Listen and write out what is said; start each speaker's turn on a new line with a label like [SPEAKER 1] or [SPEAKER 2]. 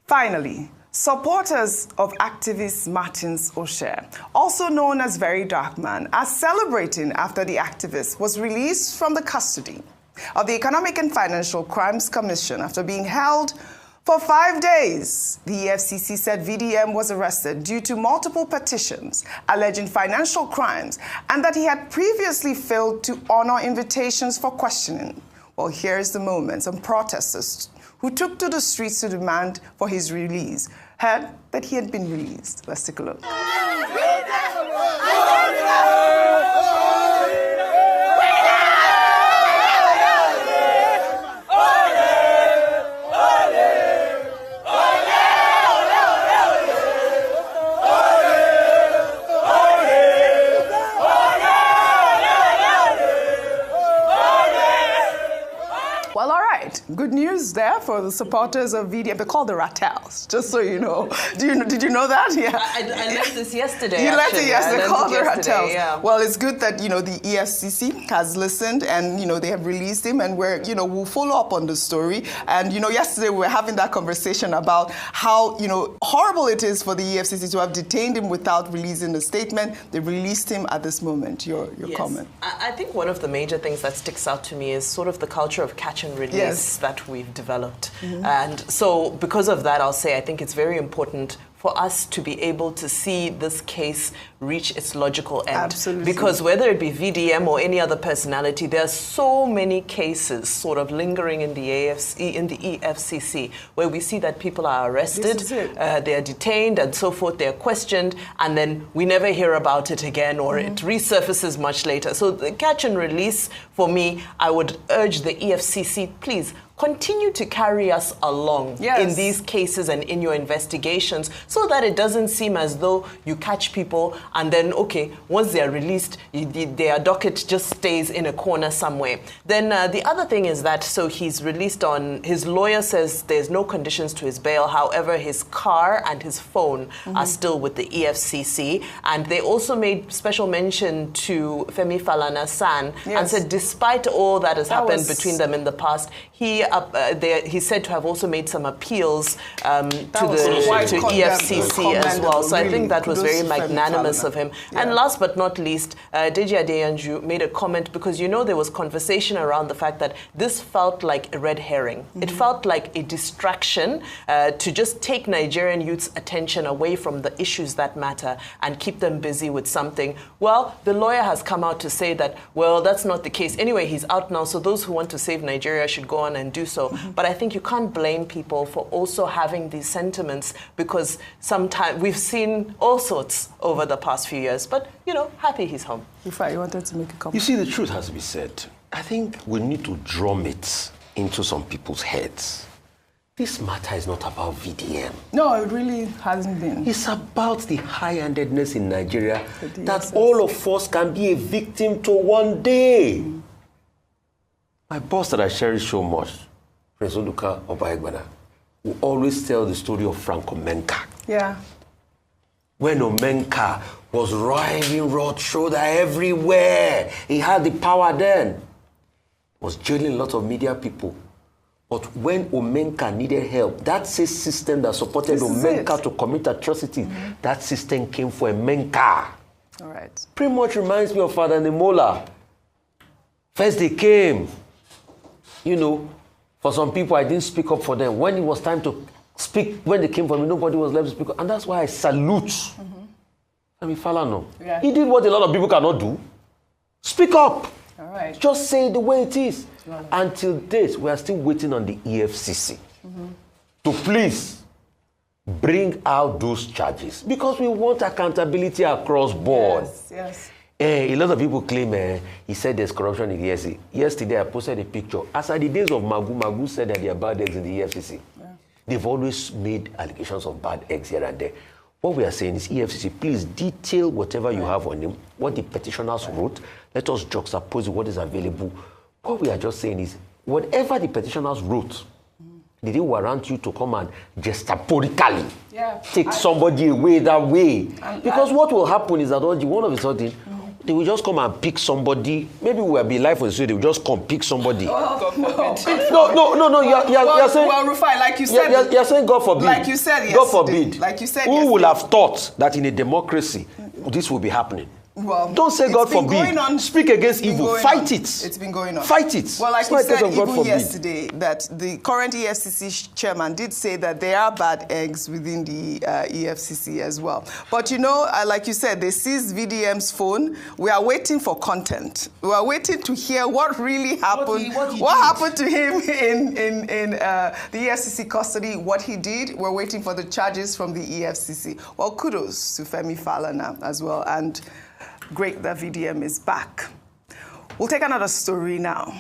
[SPEAKER 1] Finally, supporters of activist Martins O'Shea, also known as Very Dark Man, are celebrating after the activist was released from the custody of the Economic and Financial Crimes Commission after being held for 5 days. The EFCC said VDM was arrested due to multiple petitions alleging financial crimes and that he had previously failed to honor invitations for questioning. Well, here's the moment. Some protesters who took to the streets to demand for his release heard that he had been released. Let's take a look. Well, all right. Good news there for the supporters of VDM. They're called the Rattels, just so you know. Did you know that? Yeah.
[SPEAKER 2] I learned this yesterday.
[SPEAKER 1] You learned it yesterday. They're called the Rattels.
[SPEAKER 2] Yeah.
[SPEAKER 1] Well, it's good that, the EFCC has listened and, they have released him, and we'll follow up on the story. And, yesterday we were having that conversation about how, horrible it is for the EFCC to have detained him without releasing a statement. They released him at this moment. Your
[SPEAKER 2] yes.
[SPEAKER 1] comment.
[SPEAKER 2] I think one of the major things that sticks out to me is sort of the culture of catch and release
[SPEAKER 1] yes.
[SPEAKER 2] that we've developed. Mm-hmm. And so because of that, I'll say I think it's very important for us to be able to see this case reach its logical end.
[SPEAKER 1] Absolutely.
[SPEAKER 2] Because whether it be VDM or any other personality, there are so many cases sort of lingering in the EFCC where we see that people are arrested, they are detained and so forth, they're questioned, and then we never hear about it again, or it resurfaces much later. So the catch and release, for me, I would urge the EFCC, please, continue to carry us along in these cases and in your investigations so that it doesn't seem as though you catch people and then, okay, once they're released, their docket just stays in a corner somewhere. Then the other thing is that, so he's released on, his lawyer says there's no conditions to his bail. However, his car and his phone are still with the EFCC. And they also made special mention to Femi Falana-San and said despite all that has happened between them in the past, he's said to have also made some appeals to EFCC as well. So I think that was very magnanimous of him. Yeah. And last but not least, Deji Adeyanju made a comment because there was conversation around the fact that this felt like a red herring. It felt like a distraction to just take Nigerian youth's attention away from the issues that matter and keep them busy with something. Well, the lawyer has come out to say that, well, that's not the case. Anyway, he's out now, so those who want to save Nigeria should go on and do so. But I think you can't blame people for also having these sentiments because sometimes we've seen all sorts over the past few years. But, happy he's home.
[SPEAKER 1] Ifá, you wanted to make a comment?
[SPEAKER 3] You see, the truth has to be said. I think we need to drum it into some people's heads. This matter is not about VDM.
[SPEAKER 1] No, it really hasn't been.
[SPEAKER 3] It's about the high-handedness in Nigeria that all of us can be a victim to one day. My boss that I cherish so much, Prince Oluka Obaegbana, will always tell the story of Frank Omenka.
[SPEAKER 1] Yeah.
[SPEAKER 3] When Omenka was riding road shoulder everywhere, he had the power then. He was jailing a lot of media people. But when Omenka needed help, that same system that supported Omenka to commit atrocity, that system came for Omenka.
[SPEAKER 1] All right.
[SPEAKER 3] Pretty much reminds me of Father Nemola. First they came. For some people, I didn't speak up for them. When it was time to speak, when they came for me, nobody was left to speak up. And that's why I salute Femi Falana. Yeah. He did what a lot of people cannot do. Speak up.
[SPEAKER 1] All right.
[SPEAKER 3] Just say it the way it is. Until date, we are still waiting on the EFCC to please bring out those charges because we want accountability across board.
[SPEAKER 1] Yes.
[SPEAKER 3] A lot of people claim he said there's corruption in the EFCC. Yesterday, I posted a picture. As at the days of Magu said that there are bad eggs in the EFCC. Yeah. They've always made allegations of bad eggs here and there. What we are saying is, EFCC, please detail whatever you have on him, what the petitioners wrote. Let us juxtapose what is available. What we are just saying is, whatever the petitioners wrote, did it warrant you to come and gestaporically take somebody away that way? Because what will happen is that one of a sudden, they will just come and pick somebody. Maybe we'll be live on the they will just come pick somebody.
[SPEAKER 1] God forbid.
[SPEAKER 3] No. You're saying.
[SPEAKER 1] Well, Rufai, like you said.
[SPEAKER 3] You're saying God forbid.
[SPEAKER 1] Like you said yesterday.
[SPEAKER 3] God forbid.
[SPEAKER 1] Like you said
[SPEAKER 3] Who
[SPEAKER 1] yesterday.
[SPEAKER 3] will have thought that in a democracy this will be happening?
[SPEAKER 1] Well,
[SPEAKER 3] don't say God forbid. Speak against evil. Fight it.
[SPEAKER 1] It's been going on.
[SPEAKER 3] Fight it.
[SPEAKER 1] Well, like you said even yesterday, that the current EFCC chairman did say that there are bad eggs within the EFCC as well. But you know, like you said, they seized VDM's phone. We are waiting for content. We are waiting to hear what really happened. What happened to him in the EFCC custody? What he did. We're waiting for the charges from the EFCC. Well, kudos to Femi Falana as well, and great that VDM is back. We'll take another story now.